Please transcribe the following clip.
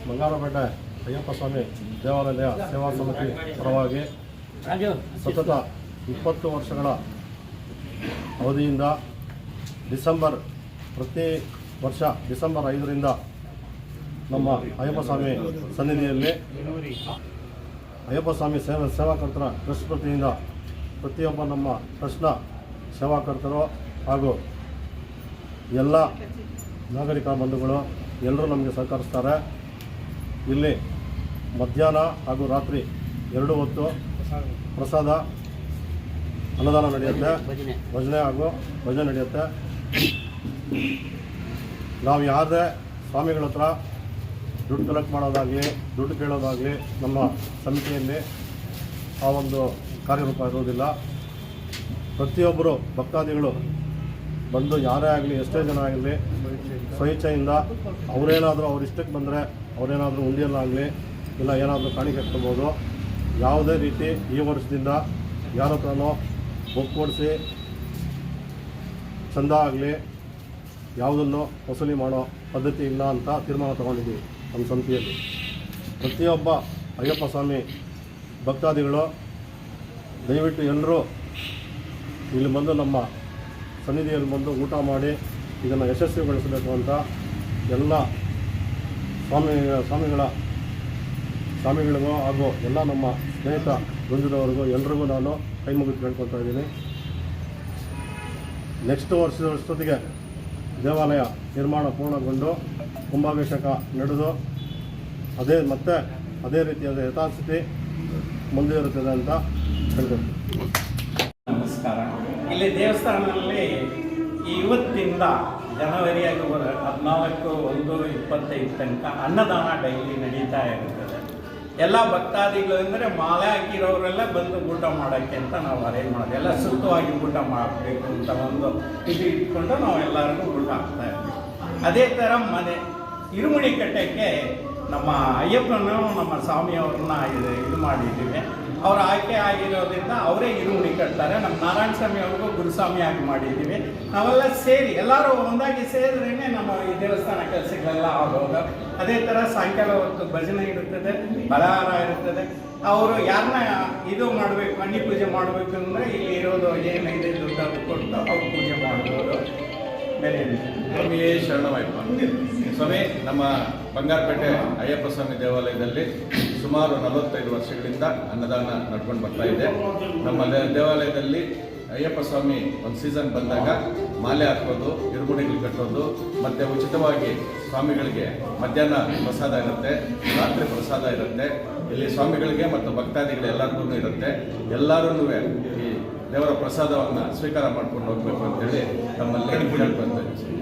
ಬಂಗಾರಪೇಟೆ ಅಯ್ಯಪ್ಪ ಸ್ವಾಮಿ ದೇವಾಲಯ ಸೇವಾ ಸಮಿತಿ ಪರವಾಗಿ ಸತತ 20 ವರ್ಷಗಳ ಅವಧಿಯಿಂದ ಪ್ರತಿ ವರ್ಷ ಡಿಸೆಂಬರ್ 5ರಿಂದ ನಮ್ಮ ಅಯ್ಯಪ್ಪ ಸ್ವಾಮಿ ಸನ್ನಿಧಿಯಲ್ಲಿ ಅಯ್ಯಪ್ಪ ಸ್ವಾಮಿ ಸೇವಾಕರ್ತರ ಟ್ರಸ್ಟ್ ವತಿಯಿಂದ ಪ್ರತಿಯೊಬ್ಬ ನಮ್ಮ ಟ್ರಸ್ಟ್ನ ಸೇವಾಕರ್ತರು ಹಾಗೂ ಎಲ್ಲ ನಾಗರಿಕ ಬಂಧುಗಳು ಎಲ್ಲರೂ ನಮಗೆ ಸಹಕರಿಸ್ತಾರೆ. ಇಲ್ಲಿ ಮಧ್ಯಾಹ್ನ ಹಾಗೂ ರಾತ್ರಿ 2 ಹೊತ್ತು ಪ್ರಸಾದ ಅನ್ನದಾನ ನಡೆಯುತ್ತೆ, ಭಜನೆ ನಡೆಯುತ್ತೆ. ನಾವು ಯಾವುದೇ ಸ್ವಾಮಿಗಳ ಹತ್ರ ದುಡ್ಡು ಕಲೆಕ್ಟ್ ಮಾಡೋದಾಗಲಿ ದುಡ್ಡು ಕೇಳೋದಾಗಲಿ ನಮ್ಮ ಸಮಿತಿಯಲ್ಲಿ ಆ ಒಂದು ಕಾರ್ಯರೂಪ ಇರುವುದಿಲ್ಲ. ಪ್ರತಿಯೊಬ್ಬರು ಭಕ್ತಾದಿಗಳು ಬಂದು ಯಾರೇ ಆಗಲಿ ಎಷ್ಟೇ ಜನ ಆಗಲಿ ಸ್ವಇಚ್ಛೆಯಿಂದ ಅವರೇನಾದರೂ ಅವ್ರ ಇಷ್ಟಕ್ಕೆ ಬಂದರೆ ಅವರೇನಾದರೂ ಉಂಡಿಯಲ್ಲಾಗಲಿ ಇಲ್ಲ ಏನಾದರೂ ಕಾಣಿಕೆ ಕೊಡ್ಬೋದು. ಯಾವುದೇ ರೀತಿ ಈ ವರ್ಷದಿಂದ ಯಾರ ಹತ್ರನೋ ಒಪ್ಪಿಸಿ ಚಂದ ಆಗಲಿ ಯಾವುದನ್ನು ವಸೂಲಿ ಮಾಡೋ ಪದ್ಧತಿ ಇಲ್ಲ ಅಂತ ತೀರ್ಮಾನ ತಗೊಂಡಿದ್ದೀವಿ ನಮ್ಮ ಸಮಿತಿಯಲ್ಲಿ. ಪ್ರತಿಯೊಬ್ಬ ಅಯ್ಯಪ್ಪ ಸ್ವಾಮಿ ಭಕ್ತಾದಿಗಳು ದಯವಿಟ್ಟು ಎಲ್ಲರೂ ಇಲ್ಲಿ ಬಂದು ನಮ್ಮ ಸನ್ನಿಧಿಯಲ್ಲಿ ಬಂದು ಊಟ ಮಾಡಿ ಇದನ್ನು ಯಶಸ್ವಿಗೊಳಿಸಬೇಕು ಅಂತ ಎಲ್ಲ ಸ್ವಾಮಿಗಳಿಗೂ ಹಾಗೂ ಎಲ್ಲ ನಮ್ಮ ಸ್ನೇಹಿತ ವೃಂದದವರಿಗೂ ಎಲ್ರಿಗೂ ನಾನು ಕೈ ಮುಗಿದು ಕೇಳ್ಕೊತಾ ಇದ್ದೀನಿ. ನೆಕ್ಸ್ಟ್ ವರ್ಷದೊತ್ತಿಗೆ ದೇವಾಲಯ ನಿರ್ಮಾಣ ಪೂರ್ಣಗೊಂಡು ಕುಂಭಾಭಿಷೇಕ ನಡೆದು ಅದೇ ರೀತಿಯಾದ ಯಥಾಸ್ಥಿತಿ ಮುಂದುವರಿಯುತ್ತದೆ ಅಂತ ಹೇಳ್ಬೋದು. ನಮಸ್ಕಾರ. ಇಲ್ಲಿ ದೇವಸ್ಥಾನದಲ್ಲಿ ಇವತ್ತಿಂದ ಜನವರಿ 14/1/25 ತನಕ ಅನ್ನದಾನ ಡೈಲಿ ನಡೀತಾ ಇರ್ತದೆ. ಎಲ್ಲ ಭಕ್ತಾದಿಗಳು ಅಂದರೆ ಮಾಲೆ ಹಾಕಿರೋರೆಲ್ಲ ಬಂದು ಊಟ ಮಾಡೋಕ್ಕೆ ಅಂತ ನಾವು ಅರೇಂಜ್ ಮಾಡೋದು. ಎಲ್ಲ ಸುಖವಾಗಿ ಊಟ ಮಾಡಬೇಕು ಅಂತ ಒಂದು ಇದು ಇಟ್ಕೊಂಡು ನಾವು ಎಲ್ಲರಿಗೂ ಊಟ ಹಾಕ್ತಾ ಇರ್ತೀವಿ. ಅದೇ ಥರ ಇರುಮುಡಿ ಕಟ್ಟಕ್ಕೆ ನಮ್ಮ ಅಯ್ಯಪ್ಪನನ್ನು ನಮ್ಮ ಸ್ವಾಮಿಯವ್ರನ್ನ ಇದು ಮಾಡಿದ್ದೀವಿ. ಅವ್ರು ಆಯ್ಕೆ ಆಗಿರೋದ್ರಿಂದ ಅವರೇ ಇರುಮುಡಿ ಕಟ್ತಾರೆ. ನಮ್ಮ ನಾರಾಯಣ ಸ್ವಾಮಿ ಅವ್ರಿಗೂ ಗುರುಸ್ವಾಮಿ ಆಗಿ ಮಾಡಿದ್ದೀವಿ. ನಾವೆಲ್ಲ ಸೇರಿ ಎಲ್ಲರೂ ಒಂದಾಗಿ ಸೇರಿದ್ರೇ ನಮ್ಮ ಈ ದೇವಸ್ಥಾನ ಕೆಲಸಗಳೆಲ್ಲ ಆಗೋದು. ಅದೇ ಥರ ಸಾಯಂಕಾಲ ಹೊತ್ತು ಭಜನೆ ಇರುತ್ತದೆ, ಬಲಹಾರ ಇರುತ್ತದೆ. ಅವರು ಯಾರನ್ನ ಇದು ಮಾಡಬೇಕು ಅನ್ನಿ ಪೂಜೆ ಮಾಡಬೇಕು ಅಂದರೆ ಇಲ್ಲಿ ಇರೋದು ಏನಿದೆ ದುಡ್ಡು ಅದು ಕೊಟ್ಟು ಅವ್ರು ಪೂಜೆ ಮಾಡ್ಬೋದು. ಬೇರೆ ಸ್ವಾಮಿಯೇ ಶರಣಮಯ್ಯಪ್ಪ. ಸ್ವಾಮಿ, ನಮ್ಮ ಬಂಗಾರಪೇಟೆ ಅಯ್ಯಪ್ಪ ಸ್ವಾಮಿ ದೇವಾಲಯದಲ್ಲಿ ಸುಮಾರು 45 ವರ್ಷಗಳಿಂದ ಅನ್ನದಾನ ನಡ್ಕೊಂಡು ಬರ್ತಾ ಇದೆ. ನಮ್ಮ ದೇವಾಲಯದಲ್ಲಿ ಅಯ್ಯಪ್ಪ ಸ್ವಾಮಿ ಒಂದು ಸೀಸನ್ ಬಂದಾಗ ಮಾಲೆ ಹಾಕೋದು, ಇರುಮುಡಿಗಳು ಕಟ್ಟೋದು, ಮತ್ತು ಉಚಿತವಾಗಿ ಸ್ವಾಮಿಗಳಿಗೆ ಮಧ್ಯಾಹ್ನ ಪ್ರಸಾದ ಇರುತ್ತೆ, ರಾತ್ರಿ ಪ್ರಸಾದ ಇರುತ್ತೆ. ಇಲ್ಲಿ ಸ್ವಾಮಿಗಳಿಗೆ ಮತ್ತು ಭಕ್ತಾದಿಗಳು ಎಲ್ಲರಿಗೂ ಇರುತ್ತೆ. ಎಲ್ಲರೂ ಈ ದೇವರ ಪ್ರಸಾದವನ್ನು ಸ್ವೀಕಾರ ಮಾಡ್ಕೊಂಡು ಹೋಗ್ಬೇಕು ಅಂತೇಳಿ ನಮ್ಮಲ್ಲಿ ಕೇಳ್ಕೊಳ್ತಾ ಇದ್ದೀವಿ.